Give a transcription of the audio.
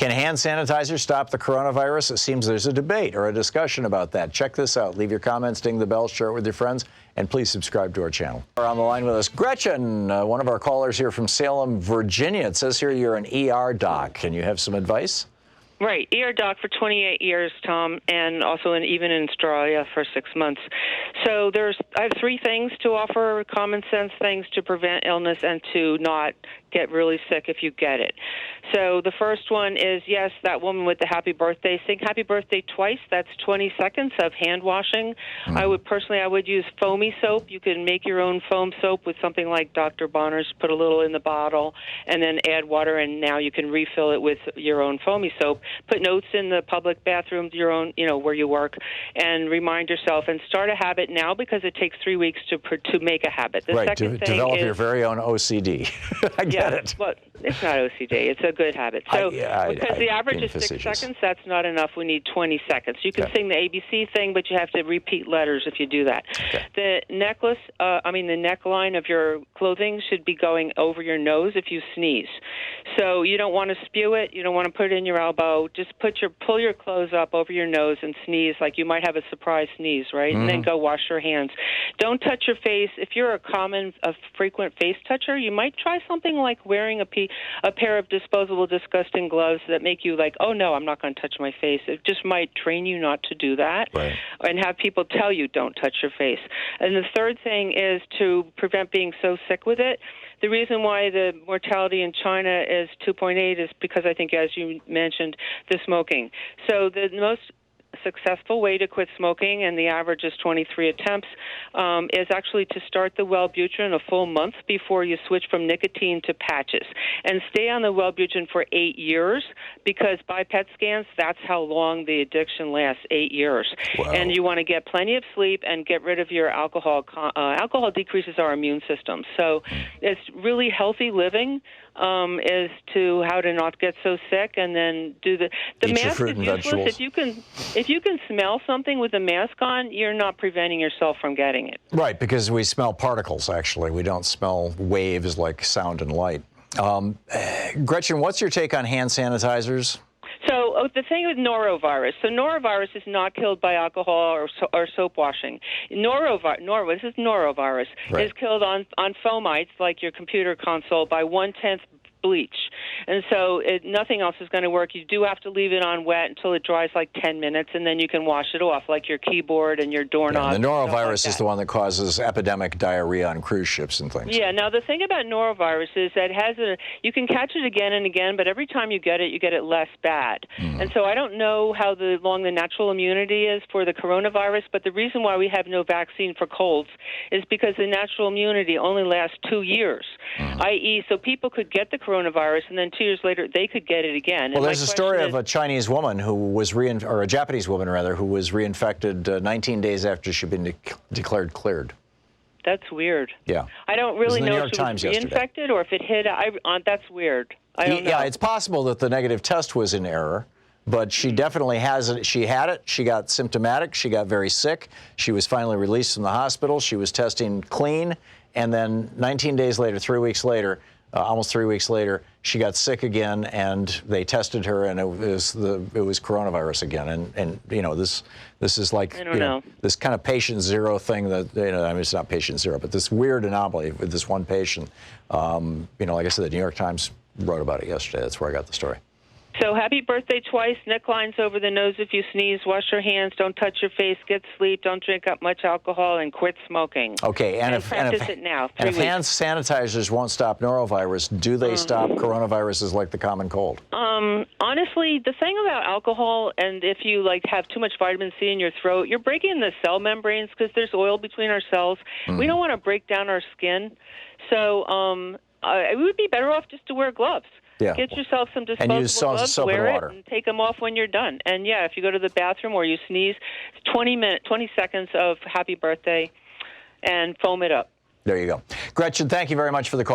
Can hand sanitizer stop the coronavirus? It seems there's a debate or a discussion about that. Check this out. Leave your comments, ding the bell, share it with your friends, and please subscribe to our channel. On the line with us, Gretchen, one of our callers here from Salem, Virginia. It says here you're an ER doc. Can you have some advice? Right, ER doc for 28 years, Tom, and also even in Australia for 6 months. So I have three things to offer: common sense things to prevent illness and to not get really sick if you get it. So the first one is, yes, that woman with the happy birthday, sing happy birthday twice. That's 20 seconds of hand washing. I would use foamy soap. You can make your own foam soap with something like Dr. Bonner's, put a little in the bottle, and then add water, and now you can refill it with your own foamy soap. Put notes in the public bathroom, your own, where you work, and remind yourself and start a habit now, because it takes 3 weeks to make a habit. The second thing develop is, your very own OCD. I get it. But it's not OCD. It's a good habit. So because the average is 6 seconds, that's not enough. We need 20 seconds. You can sing the ABC thing, but you have to repeat letters if you do that. The the neckline of your clothing should be going over your nose if you sneeze. So you don't want to spew it. You don't want to put it in your elbow. Just pull your clothes up over your nose and sneeze like you might have a surprise sneeze, right? And then go wash your hands. Don't touch your face. If you're a frequent face toucher, you might try something like wearing a pair of disposable, disgusting gloves that make you like, oh, no, I'm not going to touch my face. It just might train you not to do that, and have people tell you don't touch your face. And the third thing is to prevent being so sick with it. The reason why the mortality in China is 2.8 is because, I think, as you mentioned, the smoking. So the most successful way to quit smoking, and the average is 23 attempts, is actually to start the Wellbutrin a full month before you switch from nicotine to patches, and stay on the Wellbutrin for 8 years, because by PET scans, that's how long the addiction lasts, 8 years. Wow. And you want to get plenty of sleep and get rid of your alcohol. Alcohol decreases our immune system. So it's really healthy living is to how to not get so sick, and then do the mask is useless. If you can smell something with a mask on, you're not preventing yourself from getting it. Right, because we smell particles, actually. We don't smell waves like sound and light. Gretchen, what's your take on hand sanitizers? So the thing with norovirus, norovirus is not killed by alcohol or soap washing. This is norovirus, is killed on fomites, like your computer console, by 1/10 bleach. And so nothing else is going to work. You do have to leave it on wet until it dries like 10 minutes, and then you can wash it off, like your keyboard and your doorknob. Yeah, the norovirus is the one that causes epidemic diarrhea on cruise ships and things. Yeah, now the thing about norovirus is that you can catch it again and again, but every time you get it less bad. And so I don't know how long the natural immunity is for the coronavirus, but the reason why we have no vaccine for colds is because the natural immunity only lasts 2 years, i.e., so people could get the coronavirus, and then 2 years later they could get it again. Well, there's a story of a Chinese woman who was or a Japanese woman rather, who was reinfected 19 days after she'd been declared cleared. That's weird. Yeah. I don't really know if it was reinfected or if it hit. That's weird. I don't know. Yeah, it's possible that the negative test was in error, but she definitely has it. She had it. She got symptomatic. She got very sick. She was finally released from the hospital. She was testing clean, and then 19 days later, 3 weeks later, almost 3 weeks later, she got sick again, and they tested her, and it was coronavirus again. And this is like this kind of patient zero thing that I mean, it's not patient zero, but this weird anomaly with this one patient. Like I said, the New York Times wrote about it yesterday. That's where I got the story. So happy birthday twice, necklines over the nose if you sneeze, wash your hands, don't touch your face, get sleep, don't drink up much alcohol, and quit smoking. Okay, and if hand sanitizers won't stop norovirus, do they stop coronaviruses like the common cold? Honestly, the thing about alcohol, and if you have too much vitamin C in your throat, you're breaking the cell membranes because there's oil between our cells. We don't want to break down our skin. So it would be better off just to wear gloves. Yeah. Get yourself some disposable gloves, wear it, and take them off when you're done. And, yeah, if you go to the bathroom or you sneeze, 20 seconds of happy birthday and foam it up. There you go. Gretchen, thank you very much for the call.